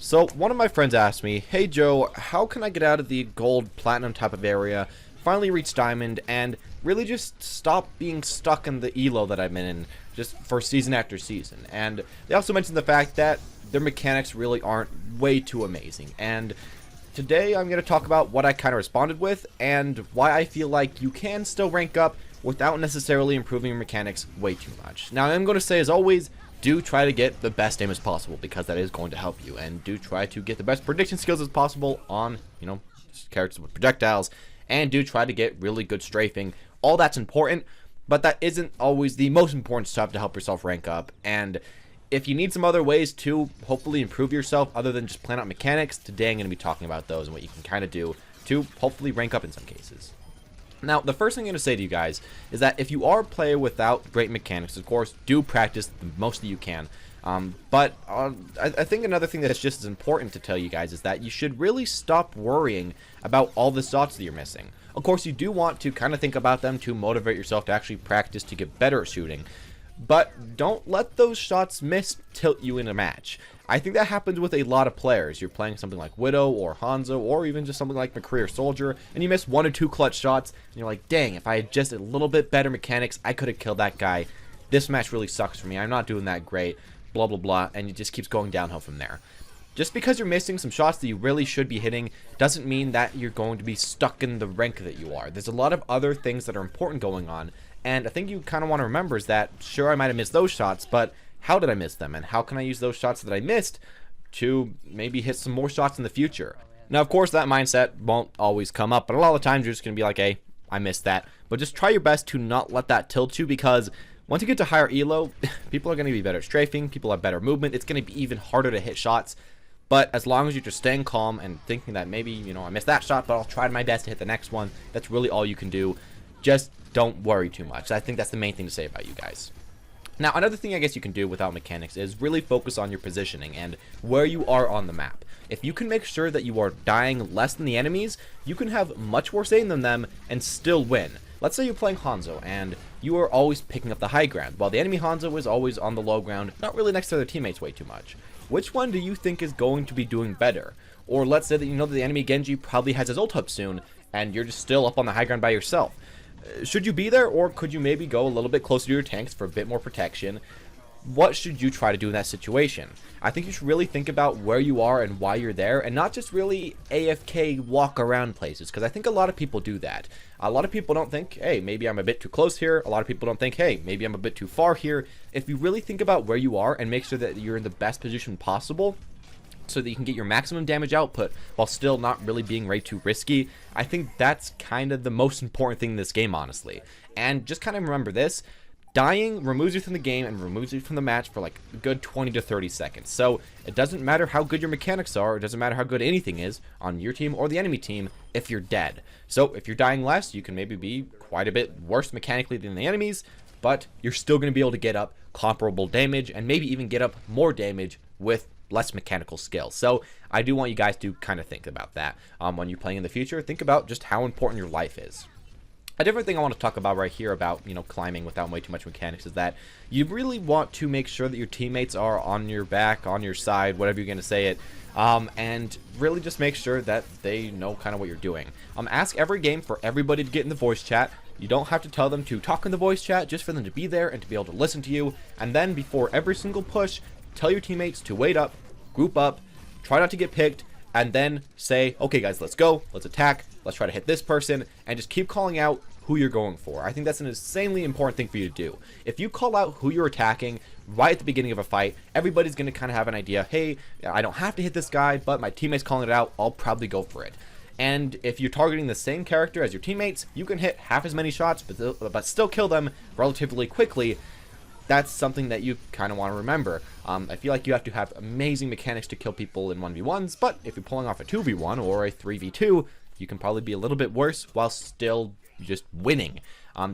So one of my friends asked me, "Hey Joe, how can I get out of the gold platinum type of area, finally reach diamond, and really just stop being stuck in the elo that I'm in just for season after season?" And they also mentioned the fact that their mechanics really aren't way too amazing. And today I'm going to talk about what I kind of responded with and why I feel like you can still rank up without necessarily improving your mechanics way too much. Now I'm going to say, as always, do try to get the best aim as possible, because that is going to help you, and do try to get the best prediction skills as possible on, characters with projectiles, and do try to get really good strafing. All that's important, but that isn't always the most important stuff to help yourself rank up. And if you need some other ways to hopefully improve yourself other than just plan out mechanics, today I'm going to be talking about those and what you can kind of do to hopefully rank up in some cases. Now, the first thing I'm going to say to you guys is that if you are a player without great mechanics, of course, do practice the most that you can. But I think another thing that's just as important to tell you guys is that you should really stop worrying about all the shots that you're missing. Of course, you do want to kind of think about them to motivate yourself to actually practice to get better at shooting. But don't let those shots miss tilt you in a match. I think that happens with a lot of players. You're playing something like Widow or Hanzo, or even just something like McCree or Soldier, and you miss 1 or 2 clutch shots, and you're like, dang, if I had just a little bit better mechanics, I could have killed that guy. This match really sucks for me. I'm not doing that great, blah, blah, blah, and it just keeps going downhill from there. Just because you're missing some shots that you really should be hitting doesn't mean that you're going to be stuck in the rank that you are. There's a lot of other things that are important going on, and I think you kind of want to remember is that, sure, I might have missed those shots, but how did I miss them, and how can I use those shots that I missed to maybe hit some more shots in the future? Now, of course, that mindset won't always come up, but a lot of the times you're just going to be like, hey, I missed that. But just try your best to not let that tilt you, because once you get to higher elo, people are going to be better at strafing, people have better movement, it's going to be even harder to hit shots. But as long as you're just staying calm and thinking that maybe, I missed that shot, but I'll try my best to hit the next one, that's really all you can do. Just don't worry too much. I think that's the main thing to say about you guys. Now, another thing I guess you can do without mechanics is really focus on your positioning and where you are on the map. If you can make sure that you are dying less than the enemies, you can have much worse aim than them and still win. Let's say you're playing Hanzo and you are always picking up the high ground, while the enemy Hanzo is always on the low ground, not really next to their teammates way too much. Which one do you think is going to be doing better? Or let's say that you know that the enemy Genji probably has his ult up soon, and you're just still up on the high ground by yourself. Should you be there, or could you maybe go a little bit closer to your tanks for a bit more protection? What should you try to do in that situation? I think you should really think about where you are and why you're there, and not just really AFK walk around places, because I think a lot of people do that. A lot of people don't think, hey, maybe I'm a bit too close here. A lot of people don't think, hey, maybe I'm a bit too far here. If you really think about where you are and make sure that you're in the best position possible, so that you can get your maximum damage output while still not really being way too risky, I think that's kind of the most important thing in this game, honestly. And just kind of remember this: dying removes you from the game and removes you from the match for like a good 20 to 30 seconds. So it doesn't matter how good your mechanics are, it doesn't matter how good anything is on your team or the enemy team if you're dead. So if you're dying less, you can maybe be quite a bit worse mechanically than the enemies, but you're still going to be able to get up comparable damage and maybe even get up more damage with less mechanical skill. So I do want you guys to kind of think about that when you're playing in the future. Think about just how important your life is. A different thing I want to talk about right here about, climbing without way too much mechanics is that you really want to make sure that your teammates are on your back, on your side, whatever you're going to say it, and really just make sure that they know kind of what you're doing. Ask every game for everybody to get in the voice chat. You don't have to tell them to talk in the voice chat, just for them to be there and to be able to listen to you. And then before every single push, tell your teammates to wait up, group up, try not to get picked, and then say, okay guys, let's go, let's attack, let's try to hit this person, and just keep calling out who you're going for. I think that's an insanely important thing for you to do. If you call out who you're attacking right at the beginning of a fight, everybody's going to kind of have an idea, hey, I don't have to hit this guy, but my teammate's calling it out, I'll probably go for it. And if you're targeting the same character as your teammates, you can hit half as many shots, but still kill them relatively quickly. That's something that you kind of want to remember. I feel like you have to have amazing mechanics to kill people in 1v1s, but if you're pulling off a 2v1 or a 3v2, you can probably be a little bit worse while still just winning.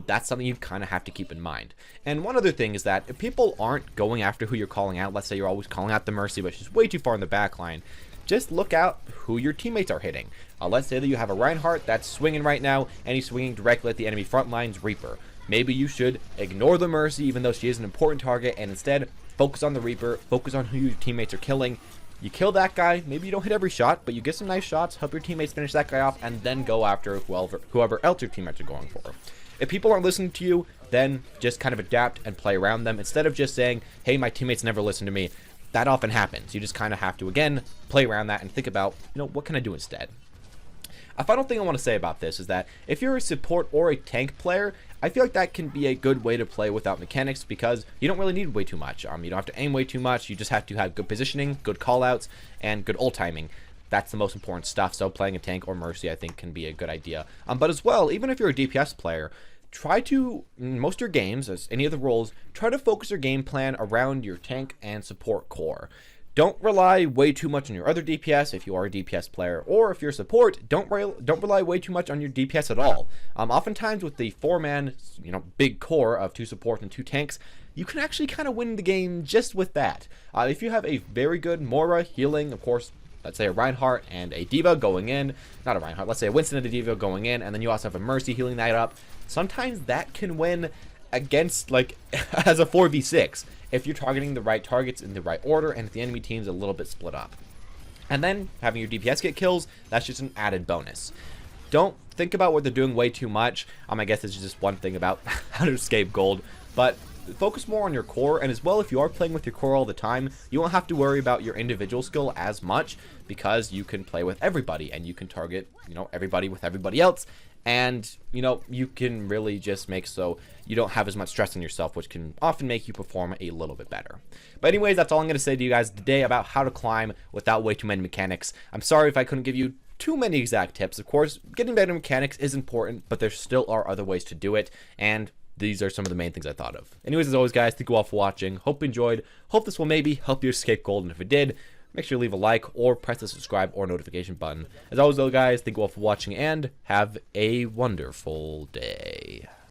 That's something you kind of have to keep in mind. And one other thing is that if people aren't going after who you're calling out, let's say you're always calling out the Mercy, but she's way too far in the back line, just look out who your teammates are hitting. Let's say that you have a Reinhardt that's swinging right now, and he's swinging directly at the enemy front line's Reaper. Maybe you should ignore the Mercy, even though she is an important target, and instead focus on the Reaper, focus on who your teammates are killing, You kill that guy, maybe you don't hit every shot, but you get some nice shots, help your teammates finish that guy off, and then go after whoever else your teammates are going for. If people aren't listening to you, then just kind of adapt and play around them, instead of just saying, hey, my teammates never listen to me. That often happens. You just kind of have to, again, play around that and think about, what can I do instead? A final thing I want to say about this is that if you're a support or a tank player, I feel like that can be a good way to play without mechanics, because you don't really need way too much. You don't have to aim way too much. You just have to have good positioning, good callouts, and good ult timing. That's the most important stuff. So playing a tank or Mercy, I think, can be a good idea. But as well, even if you're a DPS player, try to, in most of your games, as any of the roles, try to focus your game plan around your tank and support core. Don't rely way too much on your other DPS if you are a DPS player, or if you're support, don't rely way too much on your DPS at all. Oftentimes with the 4-man, big core of 2 support and 2 tanks, you can actually kind of win the game just with that. If you have a very good Moira healing, of course, let's say a Reinhardt and a D.Va going in, not a Reinhardt, let's say a Winston and a D.Va going in, and then you also have a Mercy healing that up, sometimes that can win against, as a 4v6, if you're targeting the right targets in the right order and if the enemy team's a little bit split up. And then having your DPS get kills, that's just an added bonus. Don't think about what they're doing way too much. I guess it's just one thing about how to escape gold, but focus more on your core. And as well, if you are playing with your core all the time, you won't have to worry about your individual skill as much, because you can play with everybody and you can target, everybody with everybody else. And, you can really just make so you don't have as much stress on yourself, which can often make you perform a little bit better. But anyways, that's all I'm going to say to you guys today about how to climb without way too many mechanics. I'm sorry if I couldn't give you too many exact tips. Of course, getting better mechanics is important, but there still are other ways to do it, and these are some of the main things I thought of. Anyways, as always, guys, thank you all for watching. Hope you enjoyed. Hope this will maybe help you escape gold, and if it did, make sure to leave a like or press the subscribe or notification button. As always, though, guys, thank you all for watching, and have a wonderful day.